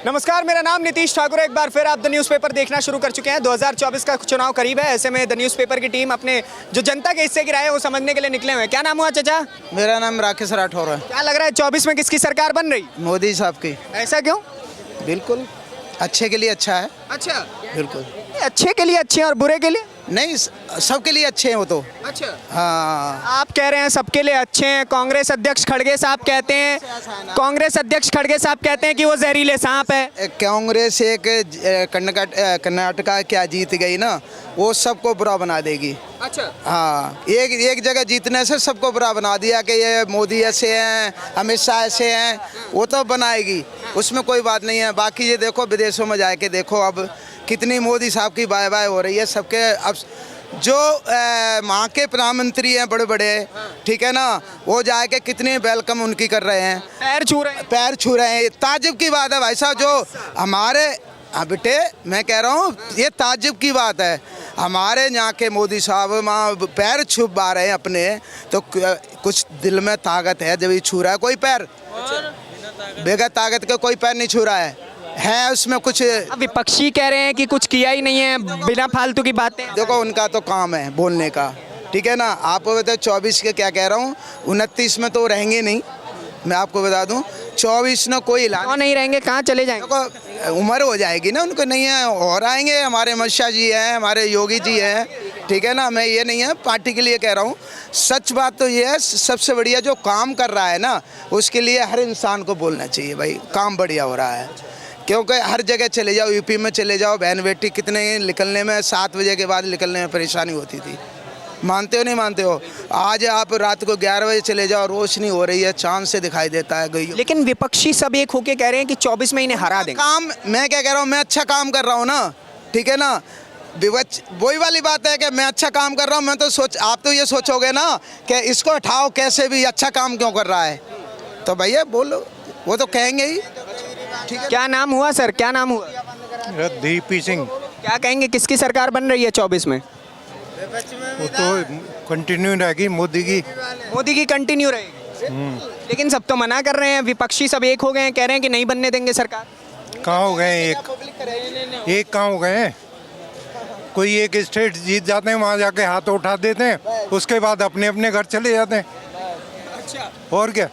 नमस्कार, मेरा नाम नीतीश ठाकुर है। एक बार फिर आप द न्यूज़पेपर देखना शुरू कर चुके हैं। 2024 का चुनाव करीब है, ऐसे में द न्यूज़पेपर की टीम अपने जो जनता के हिस्से की राय है वो समझने के लिए निकले हुए हैं। क्या नाम हुआ चाचा? मेरा नाम राकेश राठौर है। क्या लग रहा है 24 में किसकी सरकार बन रही? मोदी साहब की। ऐसा क्यों? बिल्कुल अच्छे के लिए अच्छा है। अच्छा, बिल्कुल अच्छे के लिए अच्छे और बुरे के लिए नहीं, सबके लिए अच्छे हैं वो तो। अच्छा, हाँ, आप कह रहे हैं सबके लिए अच्छे हैं। कांग्रेस अध्यक्ष खड़गे साहब कहते हैं कि वो जहरीले सांप है। कांग्रेस एक कर्नाटका क्या जीत गई ना, वो सबको बुरा बना देगी। अच्छा, हाँ, एक जगह जीतने से सबको बुरा बना दिया कि ये मोदी ऐसे हैं, अमित शाह ऐसे हैं, वो तो बनाएगी, उसमें कोई बात नहीं है। बाकी ये देखो, विदेशों में जाके देखो अब कितनी मोदी साहब की बाय बाय हो रही है सबके। अब जो वहाँ के प्रधानमंत्री हैं बड़े बड़े, ठीक है ना, वो जाके कितनी वेलकम उनकी कर रहे हैं, पैर छू रहे हैं। ताज्जुब की बात है भाई साहब, जो हमारे बेटे मैं कह रहा हूँ ये ताज्जुब की बात है। हमारे यहाँ के मोदी साहब वहाँ पैर छुपा रहे हैं अपने, तो कुछ दिल में ताकत है जब ये छू रहा है कोई पैर। बगैर ताकत के कोई पैर नहीं छू रहा है उसमें कुछ। विपक्षी कह रहे हैं कि कुछ किया ही नहीं है, बिना फालतू की बातें। देखो उनका तो काम है बोलने का, ठीक है ना। आपको बता 24 के क्या कह रहा हूँ, 29 में तो रहेंगे नहीं, मैं आपको बता दूं। 24 में कोई क्यों नहीं रहेंगे, कहाँ चले जाएंगे? देखो उम्र हो जाएगी ना उनको, नहीं है और आएंगे। हमारे अमित शाह जी हैं, हमारे योगी जी हैं, ठीक है ना। मैं ये नहीं है पार्टी के लिए कह रहा हूँ, सच बात तो ये है, सबसे बढ़िया जो काम कर रहा है ना, उसके लिए हर इंसान को बोलना चाहिए भाई काम बढ़िया हो रहा है। क्योंकि हर जगह चले जाओ, यूपी में चले जाओ, बहन बेटी कितने निकलने में 7 बजे के बाद निकलने में परेशानी होती थी। मानते हो नहीं मानते हो? आज आप रात को 11 बजे चले जाओ, रोशनी हो रही है, चांद से दिखाई देता है गई। लेकिन विपक्षी सब एक होके कह रहे हैं कि 24 में इन्हें हरा देंगे। काम मैं क्या कह रहा हूँ, मैं अच्छा काम कर रहा हूँ ना, ठीक है ना। वही वाली बात है कि मैं अच्छा काम कर रहा हूँ। मैं तो आप तो ये सोचोगे ना कि इसको हटाओ कैसे भी, अच्छा काम क्यों कर रहा है, तो भैया बोलो, वो तो कहेंगे ही। ठीक है, क्या नाम हुआ सर, क्या नाम हुआ? डीपी सिंह। क्या कहेंगे किसकी सरकार बन रही है 24 में? वो तो कंटिन्यू रहेगी मोदी की कंटिन्यू रहेगी। लेकिन सब तो मना कर रहे हैं, विपक्षी सब एक हो गए हैं, कह रहे हैं कि नहीं बनने देंगे सरकार। कहाँ हो गए एक कहाँ हो गए हैं? कोई एक स्टेट जीत जाते हैं, वहाँ जाके हाथ उठा देते हैं, उसके बाद अपने अपने घर चले जाते हैं। अच्छा, और क्या,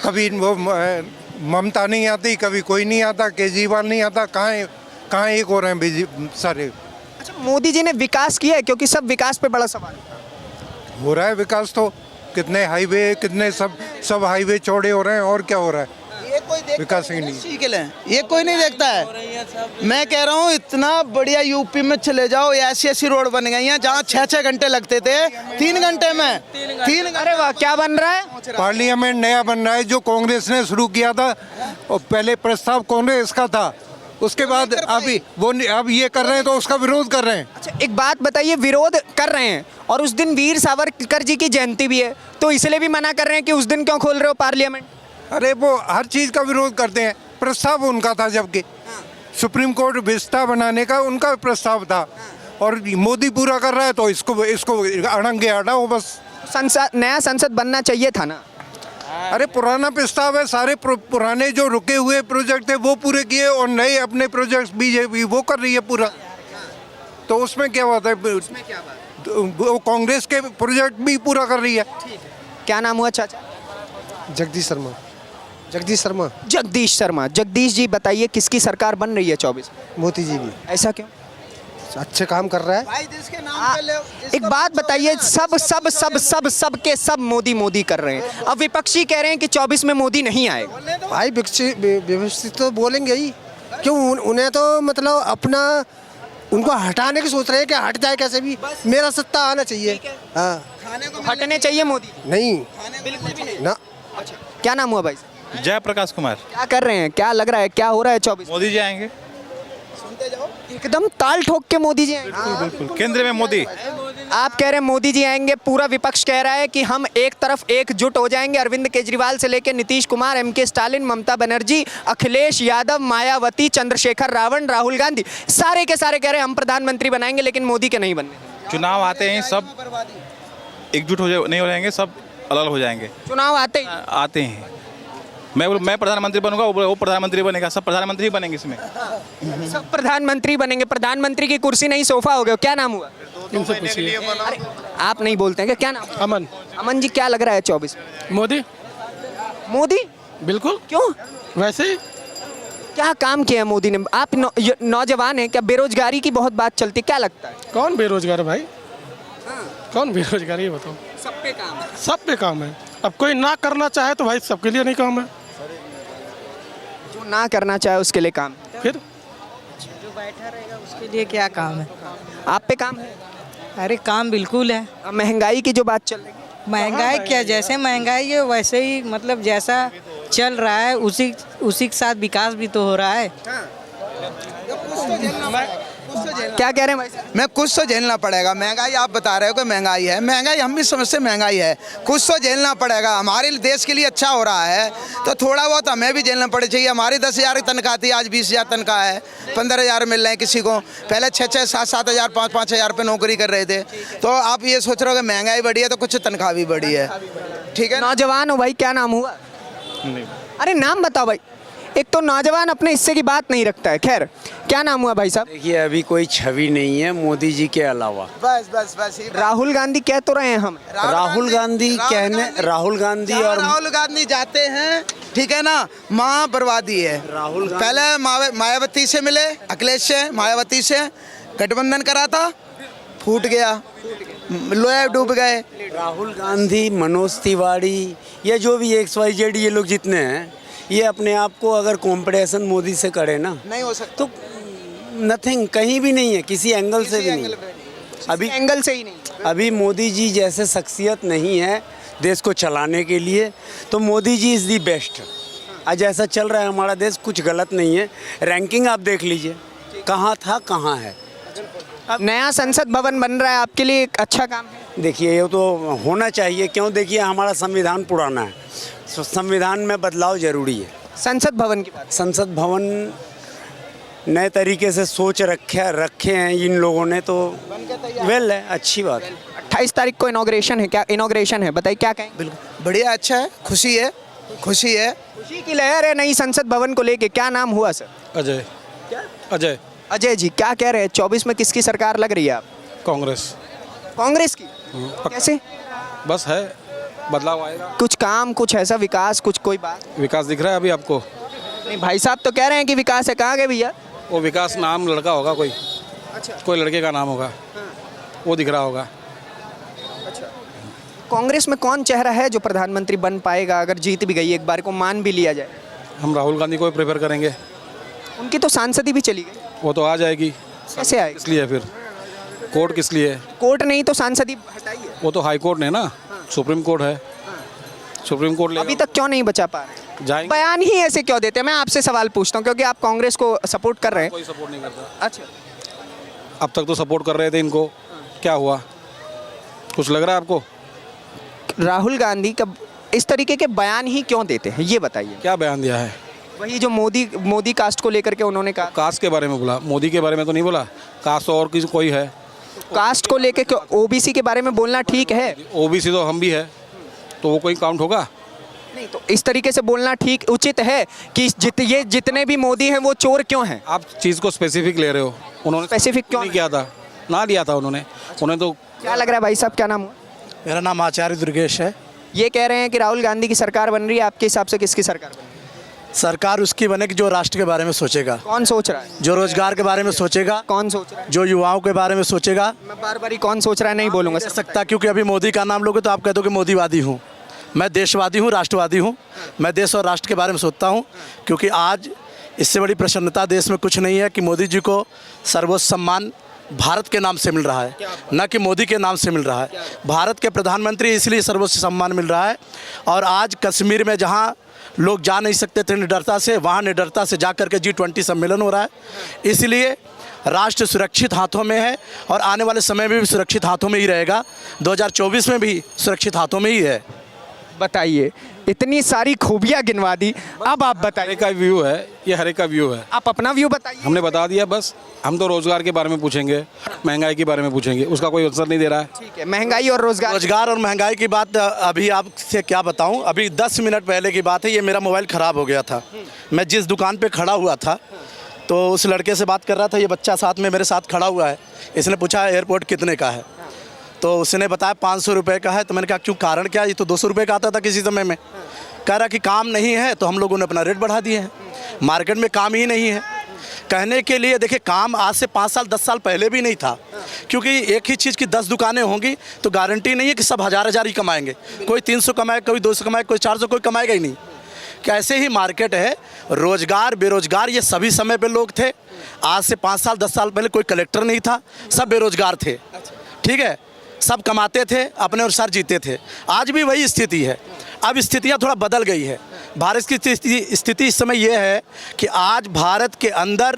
कभी वो ममता नहीं आती, कभी कोई नहीं आता, केजरीवाल नहीं आता, कहाँ एक हो रहे हैं सारे। अच्छा, मोदी जी ने विकास किया है? क्योंकि सब विकास पे बड़ा सवाल हो रहा है विकास, तो कितने हाईवे, कितने सब हाईवे चौड़े हो रहे हैं, और क्या हो रहा है? ये कोई देखता विकास ही नहीं, ये कोई नहीं देखता है। मैं कह रहा हूँ इतना बढ़िया यूपी में चले जाओ, ऐसी रोड बन गई हैं जहाँ 6-6 घंटे लगते थे, 3 घंटे में 3। अरे वाह, क्या बन रहा है? पार्लियामेंट नया बन रहा है जो कांग्रेस ने शुरू किया था, और पहले प्रस्ताव कांग्रेस का था, उसके बाद अब ये कर रहे हैं तो उसका विरोध कर रहे हैं। अच्छा, एक बात बताइए, विरोध कर रहे हैं और उस दिन वीर सावरकर जी की जयंती भी है, तो इसलिए भी मना कर रहे हैं कि उस दिन क्यों खोल रहे हो पार्लियामेंट? अरे वो हर चीज़ का विरोध करते हैं, प्रस्ताव उनका था, जबकि सुप्रीम कोर्ट विस्ता बनाने का उनका प्रस्ताव था, और मोदी पूरा कर रहा है तो इसको अड़ंगे हटाओ बस। नया संसद बनना चाहिए था ना। अरे पुराना प्रस्ताव है, सारे पुराने जो रुके हुए प्रोजेक्ट थे वो पूरे किए, और नए अपने प्रोजेक्ट बीजेपी वो कर रही है पूरा, तो उसमें क्या बात है? वो कांग्रेस के प्रोजेक्ट भी पूरा कर रही है। क्या नाम हुआ चाचा? जगदीश शर्मा। जगदीश जी बताइए, किसकी सरकार बन रही है 24? मोदी जी भी ऐसा क्यों? अच्छे काम कर रहा है। भाई जिसके नाम पे ले, एक बात बताइए, सब मोदी कर रहे हैं, अब विपक्षी कह रहे हैं कि 24 में मोदी नहीं आएगा। भाई व्यवस्थित तो बोलेंगे ही, क्यों उन्हें तो मतलब अपना उनको हटाने की सोच रहे हैं कि हट जाए कैसे भी, मेरा सत्ता आना चाहिए। हाँ, हटने चाहिए मोदी? नहीं, बिल्कुल भी नहीं ना। अच्छा, क्या नाम हुआ भाई? जयप्रकाश कुमार। क्या कर रहे हैं, क्या लग रहा है, क्या हो रहा है 24? मोदी जी आएंगे, एकदम ताल ठोक के मोदी जी आएंगे। बिल्कुल केंद्र में मोदी। आप कह रहे हैं मोदी जी आएंगे, पूरा विपक्ष कह रहा है कि हम एक तरफ एकजुट हो जाएंगे। अरविंद केजरीवाल से लेकर नीतीश कुमार, एमके स्टालिन, ममता बनर्जी, अखिलेश यादव, मायावती, चंद्रशेखर रावण, राहुल गांधी, सारे के सारे कह रहे हैं हम प्रधानमंत्री बनाएंगे, लेकिन मोदी के नहीं बनने। चुनाव आते हैं सब एकजुट नहीं हो जाएंगे, सब अलग हो जाएंगे। चुनाव आते हैं मैं प्रधानमंत्री बनूंगा, वो प्रधानमंत्री बनेगा, सब प्रधानमंत्री ही बनेंगे इसमें। सब प्रधानमंत्री बनेंगे। प्रधानमंत्री की कुर्सी नहीं सोफा हो गया, क्या नाम हुआ? इनसे पूछिए। अरे आप नहीं बोलते हैं क्या? क्या नाम? अमन। अमन जी, क्या लग रहा है 24? मोदी। मोदी? बिल्कुल। क्यों? वैसे ही। क्या काम किया है मोदी ने? आप नौजवान हैं, क्या बेरोजगारी की बहुत बात चलती है, क्या लगता है? कौन बेरोजगार है भाई? कौन बेरोजगार है ये बताओ? सब पे काम है। सब पे काम है। अब कोई ना करना चाहे तो भाई सबके लिए नहीं काम है। जो ना करना चाहे उसके लिए काम, फिर जो बैठा रहेगा उसके लिए क्या काम है? आप पे काम है। अरे काम बिल्कुल है। अब महंगाई की जो बात चल रही है, महंगाई क्या, जैसे महंगाई है वैसे ही मतलब जैसा चल रहा है उसी के साथ विकास भी तो हो रहा है। क्या कह रहे हैं भाई साहब? मैं कुछ तो झेलना पड़ेगा। महंगाई आप बता रहे हो कि महंगाई है, महंगाई हम भी समझते महंगाई है, कुछ तो झेलना पड़ेगा। हमारे देश के लिए अच्छा हो रहा है तो थोड़ा बहुत हमें भी झेलना पड़े चाहिए। हमारी 10,000 की तनख्वाह थी, आज 20,000 तनख्वाह है, 15,000 मिल रहे हैं किसी को। पहले 6-6, 7-7 हज़ार, 5-5 हज़ार पे नौकरी कर रहे थे। तो आप ये सोच रहे हो कि महंगाई बढ़ी है तो कुछ तनख्वाह भी बढ़ी है, ठीक है? नौजवान हो भाई, क्या नाम हुआ? अरे नाम बताओ भाई। एक तो नौजवान अपने हिस्से की बात नहीं रखता है। खैर, क्या नाम हुआ भाई साहब? देखिए अभी कोई छवि नहीं है मोदी जी के अलावा। बस बस बस ये राहुल गांधी कह तो रहे हैं हम। राहुल गांधी और राहुल गांधी जाते हैं, ठीक है ना, माँ बर्बादी है। राहुल गांधी- पहले मायावती से मिले, अखिलेश से, मायावती से गठबंधन करा था, फूट गया, लोहे डूब गए। राहुल गांधी, मनोज तिवारी, ये जो भी XYZ ये लोग जितने हैं, ये अपने आप को अगर कॉम्पिटिशन मोदी से करे ना नहीं हो सकता तो नथिंग, कहीं भी नहीं है, किसी एंगल से भी नहीं। अभी एंगल से ही नहीं। अभी मोदी जी जैसे शख्सियत नहीं है देश को चलाने के लिए, तो Modi ji is the best. आज ऐसा चल रहा है हमारा देश, कुछ गलत नहीं है। रैंकिंग आप देख लीजिए, कहाँ था कहाँ है। नया संसद भवन बन रहा है, आपके लिए एक अच्छा काम है। देखिए ये तो होना चाहिए, क्यों? देखिए हमारा संविधान पुराना है, संविधान में बदलाव जरूरी है। संसद भवन की बात। संसद भवन नए तरीके से सोच रखे हैं इन लोगों ने, तो वेल है, अच्छी बात है। 28 तारीख को इनॉग्रेशन है, क्या इनॉग्रेशन है? बताइए क्या कहें। बिल्कुल बढ़िया, अच्छा है, खुशी है, खुशी है। खुशी की लहर है नई संसद भवन को लेके। क्या नाम हुआ सर? अजय। अजय। अजय जी, क्या कह रहे हैं 24 में किसकी सरकार लग रही है आप? कांग्रेस। कांग्रेस की? कैसे? बस है, बदलाव आएगा। कुछ काम, कुछ ऐसा विकास, कुछ कोई बात? विकास दिख रहा है अभी आपको? नहीं, भाई साहब तो कह रहे हैं कि विकास है। कहाँ गए भैया? वो विकास नाम लड़का होगा कोई, कोई लड़के का नाम होगा, वो दिख रहा होगा। कांग्रेस में कौन चेहरा है जो प्रधानमंत्री बन पाएगा अगर जीत भी गई, एक बार को मान भी लिया जाए? हम राहुल गांधी को प्रेफर करेंगे। उनकी तो सांसदी भी चली गई। वो तो आ जाएगी। कैसे आएगी? इसलिए फिर कोर्ट किस लिए? कोर्ट नहीं तो सांसदी हटाइए। वो तो हाई कोर्ट ने ना, सुप्रीम कोर्ट है, सुप्रीम कोर्ट ले अभी तक क्यों नहीं बचा पा रहे? जाएंगे। बयान ही ऐसे क्यों देते हैं? मैं आपसे सवाल पूछता हूँ क्योंकि आप कांग्रेस को सपोर्ट कर रहे हैं। कोई सपोर्ट नहीं करता। अच्छा, अब तक तो सपोर्ट कर रहे थे इनको, क्या हुआ? कुछ लग रहा है आपको? राहुल गांधी का इस तरीके के बयान ही क्यों देते हैं, ये बताइए। क्या बयान दिया है? वही जो मोदी कास्ट को लेकर के उन्होंने कहा। कास्ट के बारे में बोला, मोदी के बारे में तो नहीं बोला। कास्ट तो और किसी कोई है। कास्ट को लेकर ओबीसी के बारे में बोलना ठीक है? ओबीसी तो हम भी है, तो वो कोई काउंट होगा? नहीं, तो इस तरीके से बोलना ठीक उचित है कि ये जितने भी मोदी हैं वो चोर क्यों हैं? आप चीज़ को स्पेसिफिक ले रहे हो। उन्होंने स्पेसिफिक क्यों नहीं किया था, ना लिया था उन्होंने। उन्हें तो क्या लग रहा है भाई साहब, क्या नाम हुआ? मेरा नाम आचार्य दुर्गेश है। ये कह रहे हैं कि राहुल गांधी की सरकार बन रही है, आपके हिसाब से किसकी सरकार बन रही है? सरकार उसकी बनेगी जो राष्ट्र के बारे में सोचेगा, कौन सोच रहा है? जो रोजगार के बारे में सोचेगा, कौन सोच रहा है? जो युवाओं के बारे में सोचेगा। मैं बार बार ही कौन सोच रहा है नहीं बोलूंगा कह सकता, क्योंकि अभी मोदी का नाम लोगे तो आप कह दो कि मोदीवादी हूँ। मैं देशवादी हूँ, राष्ट्रवादी हूँ। मैं देश और राष्ट्र के बारे में सोचता हूँ, क्योंकि आज इससे बड़ी प्रसन्नता देश में कुछ नहीं है कि मोदी जी को सर्वोच्च सम्मान भारत के नाम से मिल रहा है, न कि मोदी के नाम से मिल रहा है। भारत के प्रधानमंत्री इसलिए सर्वोच्च सम्मान मिल रहा है। और आज कश्मीर में जहाँ लोग जा नहीं सकते थे निडरता से, वहाँ निडरता से जा करके G20 सम्मेलन हो रहा है। इसलिए राष्ट्र सुरक्षित हाथों में है और आने वाले समय में भी सुरक्षित हाथों में ही रहेगा। 2024 में भी सुरक्षित हाथों में ही है। बताइए, इतनी सारी खूबियां गिनवा दी, अब आप बताइए। हरे का व्यू है, ये हरे का व्यू है। आप अपना व्यू बताइए। हमने बता दिया बस। हम तो रोजगार के बारे में पूछेंगे, महंगाई के बारे में पूछेंगे, उसका कोई आंसर नहीं दे रहा है। ठीक है, महंगाई और रोजगार। रोजगार और महंगाई की बात अभी आपसे क्या बताऊं, अभी 10 मिनट पहले की बात है। ये मेरा मोबाइल ख़राब हो गया था। मैं जिस दुकान पे खड़ा हुआ था तो उस लड़के से बात कर रहा था, ये बच्चा साथ में मेरे साथ खड़ा हुआ है। इसने पूछा एयरपोर्ट कितने का है, तो उसने बताया 500 रुपये का है। तो मैंने कहा क्यों, कारण क्या, ये तो 200 रुपये का आता था किसी समय में। कह रहा कि काम नहीं है तो हम लोगों ने अपना रेट बढ़ा दिए हैं, मार्केट में काम ही नहीं है। कहने के लिए देखिए, काम आज से 5 साल 10 साल पहले भी नहीं था, क्योंकि एक ही चीज़ की 10 दुकानें होंगी तो गारंटी नहीं है कि सब हज़ार ही कमाएंगे। कोई 300 कमाए, कोई 200 कमाए, कोई 400, कोई कमाएगा ही नहीं। कैसे ही मार्केट है। रोजगार बेरोजगार ये सभी समय पे लोग थे। आज से 5 साल 10 साल पहले कोई कलेक्टर नहीं था, सब बेरोजगार थे। ठीक है, सब कमाते थे, अपने अनुसार जीते थे। आज भी वही स्थिति है। अब स्थितियाँ थोड़ा बदल गई है। भारत की स्थिति इस समय ये है कि आज भारत के अंदर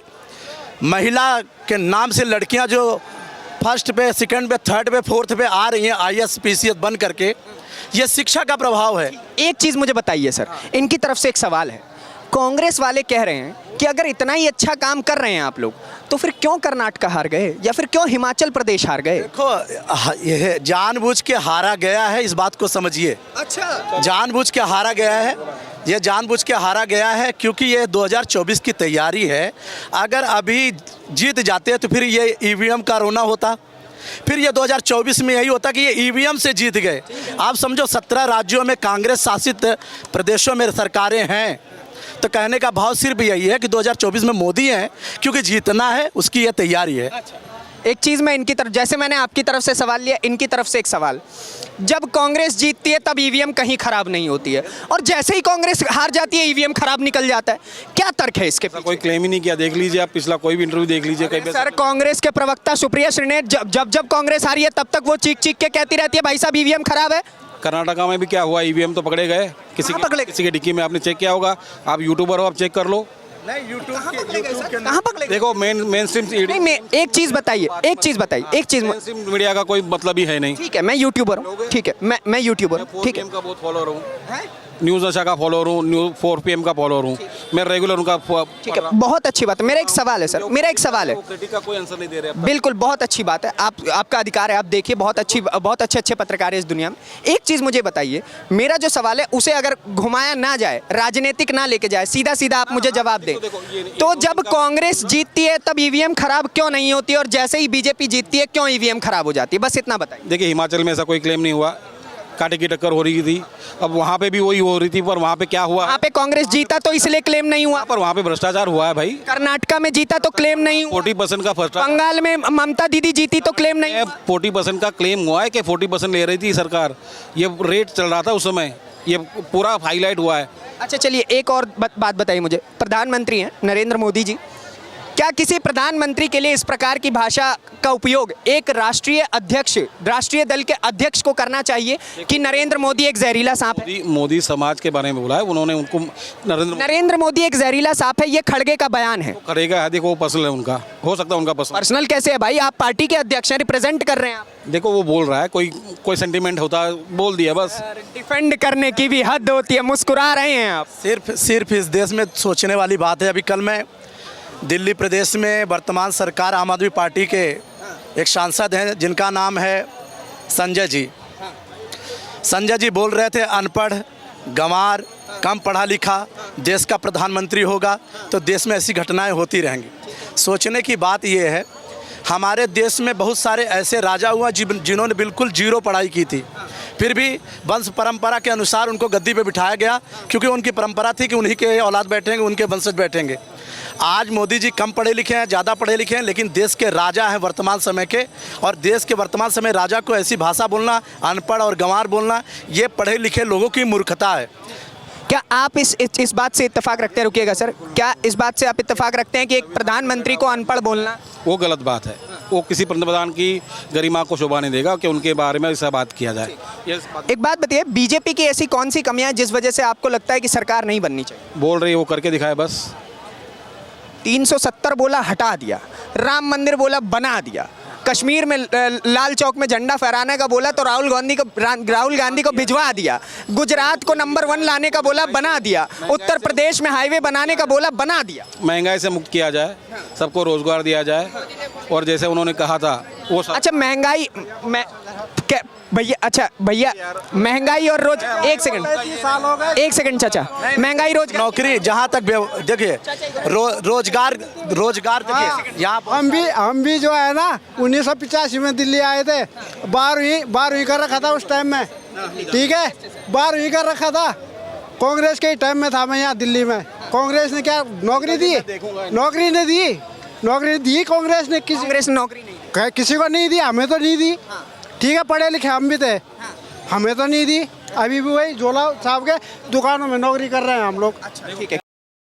महिला के नाम से लड़कियां जो फर्स्ट पे, सेकंड पे, थर्ड पे, फोर्थ पे आ रही हैं IAS PCS बन करके, ये शिक्षा का प्रभाव है। एक चीज़ मुझे बताइए सर, इनकी तरफ से एक सवाल है। कांग्रेस वाले कह रहे हैं कि अगर इतना ही अच्छा काम कर रहे हैं आप लोग, तो फिर क्यों कर्नाटक हार गए या फिर क्यों हिमाचल प्रदेश हार गए? देखो, यह जानबूझ के हारा गया है, इस बात को समझिए। अच्छा, जानबूझ के हारा गया है, ये जानबूझ के हारा गया है क्योंकि ये 2024 की तैयारी है। अगर अभी जीत जाते तो फिर ये EVM का रोना होता, फिर ये 2024 में यही होता कि ये EVM से जीत गए। आप समझो 17 राज्यों में कांग्रेस शासित प्रदेशों में सरकारें हैं, तो कहने का भाव सिर्फ यही है कि 2024 में मोदी हैं, क्योंकि जीतना है उसकी ये तैयारी है। एक चीज़ मैं इनकी तरफ, जैसे मैंने आपकी तरफ से सवाल लिया, इनकी तरफ से एक सवाल। जब कांग्रेस जीतती है तब EVM कहीं खराब नहीं होती है, और जैसे ही कांग्रेस हार जाती है EVM खराब निकल जाता है। क्या तर्क है इसके पीछे? कोई क्लेम ही नहीं किया। देख लीजिए आप, पिछला कोई भी इंटरव्यू देख लीजिए। कहीं सर, कांग्रेस के प्रवक्ता सुप्रिया श्रीनेत जब कांग्रेस हारी है तब तक वो चीख के कहती रहती है भाई साहब EVM खराब है। कर्नाटका में भी क्या हुआ, EVM तो पकड़े गए। किसी के डिक्की में आपने चेक किया होगा। आप यूट्यूबर हो, आप चेक कर लो। नहीं, यूट्यूब कहाँ पकड़े? देखो, मेन स्ट्रीम एक चीज़ बताइए, एक चीज़ मीडिया का कोई मतलब ही है नहीं। ठीक है, मैं यूट्यूबर हूँ। ठीक है, मैं यूट्यूबर हूँ। ठीक है, का बहुत फॉलोअर हूँ, न्यूज़ नशा का फॉलोअर हूँ, न्यूज़ 4 PM का फॉलोअर हूँ मैं, रेगुलर उनका। ठीक है, बहुत अच्छी बात है। मेरा एक सवाल है सर, मेरा एक सवाल है। क्रिटिक का कोई आंसर नहीं दे रहे। बिल्कुल, बहुत अच्छी बात है। आपका अधिकार है, आप देखिए, बहुत अच्छे पत्रकार है इस दुनिया में। एक चीज़ मुझे बताइए, मेरा जो सवाल है उसे अगर घुमाया ना जाए, राजनीतिक ना लेके जाए, सीधा सीधा आप मुझे जवाब दें। तो जब कांग्रेस जीतती है तब EVM खराब क्यों नहीं होती, और जैसे ही BJP जीतती है क्यों EVM खराब हो जाती है? बस इतना बताइए। देखिए, हिमाचल में ऐसा कोई क्लेम नहीं हुआ, कांटे की टक्कर हो रही थी। अब वहाँ पे भी वही हो रही थी, पर वहाँ पे क्या हुआ? वहाँ पे कांग्रेस जीता तो इसलिए क्लेम नहीं हुआ, पर वहाँ पे भ्रष्टाचार हुआ है भाई। कर्नाटका में जीता तो क्लेम नहीं हुआ, 40% का भ्रष्टाचार। बंगाल में ममता दीदी जीती तो क्लेम नहीं हुआ। 40% का क्लेम हुआ है कि 40% ले रही थी सरकार। ये रेट चल रहा था उस समय, ये पूरा हाईलाइट हुआ है। अच्छा, चलिए एक और बात बताइए मुझे। प्रधानमंत्री हैं नरेंद्र मोदी जी, क्या किसी प्रधानमंत्री के लिए इस प्रकार की भाषा का उपयोग एक राष्ट्रीय दल के अध्यक्ष को करना चाहिए कि नरेंद्र मोदी एक जहरीला सांप है? मोदी समाज के बारे में बोला है उन्होंने, उनको नरेंद्र मोदी एक जहरीला सांप है, ये खड़गे का बयान है। करेगा, देखो पर्सनल है उनका, हो सकता है उनका पर्सनल कैसे है भाई? आप पार्टी के अध्यक्ष हैं, रिप्रेजेंट कर रहे हैं आप। देखो, वो बोल रहा है, कोई सेंटीमेंट होता है, बोल दिया बस। डिफेंड करने की भी हद होती है, मुस्कुरा रहे हैं आप। सिर्फ इस देश में सोचने वाली बात है। अभी कल मैं दिल्ली प्रदेश में वर्तमान सरकार आम आदमी पार्टी के एक सांसद हैं जिनका नाम है संजय जी। संजय जी बोल रहे थे अनपढ़, गंवार, कम पढ़ा लिखा देश का प्रधानमंत्री होगा तो देश में ऐसी घटनाएं होती रहेंगी। सोचने की बात यह है, हमारे देश में बहुत सारे ऐसे राजा हुआ जिन्होंने बिल्कुल जीरो पढ़ाई की थी, फिर भी वंश परंपरा के अनुसार उनको गद्दी पे बिठाया गया, क्योंकि उनकी परंपरा थी कि उन्हीं के औलाद बैठेंगे, उनके वंशज बैठेंगे। आज मोदी जी कम पढ़े लिखे हैं, ज़्यादा पढ़े लिखे हैं, लेकिन देश के राजा हैं वर्तमान समय के, और देश के वर्तमान समय राजा को ऐसी भाषा बोलना, अनपढ़ और गंवार बोलना, ये पढ़े लिखे लोगों की मूर्खता है। क्या आप इस बात से इत्तेफाक रखते हैं? रुकिएगा सर, क्या इस बात से आप इत्तेफाक रखते हैं कि एक प्रधानमंत्री को अनपढ़ बोलना वो गलत बात है? वो किसी प्रधान की गरिमा को शोभा नहीं देगा कि उनके बारे में ऐसा बात किया जाए। एक बात बताइए, बीजेपी की ऐसी कौन सी कमियां हैं जिस वजह से आपको लगता है कि सरकार नहीं बननी चाहिए? बोल रही है, वो करके दिखाए बस। 370 बोला हटा दिया, राम मंदिर बोला बना दिया, कश्मीर में लाल चौक में झंडा फहराने का बोला तो राहुल गांधी को भिजवा दिया। गुजरात को नंबर 1 लाने का बोला, बना दिया। उत्तर प्रदेश में हाईवे बनाने का बोला, बना दिया। महंगाई से मुक्त किया जाए, सबको रोजगार दिया जाए, और जैसे उन्होंने कहा था वो सब। अच्छा महंगाई भैया, अच्छा भैया महंगाई और रोज एक सेकंड चाचा, महंगाई रोज नौकरी जहाँ तक देखिए रोजगार देखिए यहाँ हम भी जो है ना 1985 में दिल्ली आए थे, 12वीं कर रखा था उस टाइम में, ठीक है, 12वीं कर रखा था, कांग्रेस के टाइम में था मैं यहाँ दिल्ली में। कांग्रेस ने क्या नौकरी दी? नौकरी दी कांग्रेस ने? किसी को नहीं दी, हमें तो नहीं दी, ठीक है, पढ़े लिखे हम भी थे, हमें तो नहीं दी। अभी भी वही झोला साहब के दुकानों में नौकरी कर रहे हैं हम लोग। ठीक है,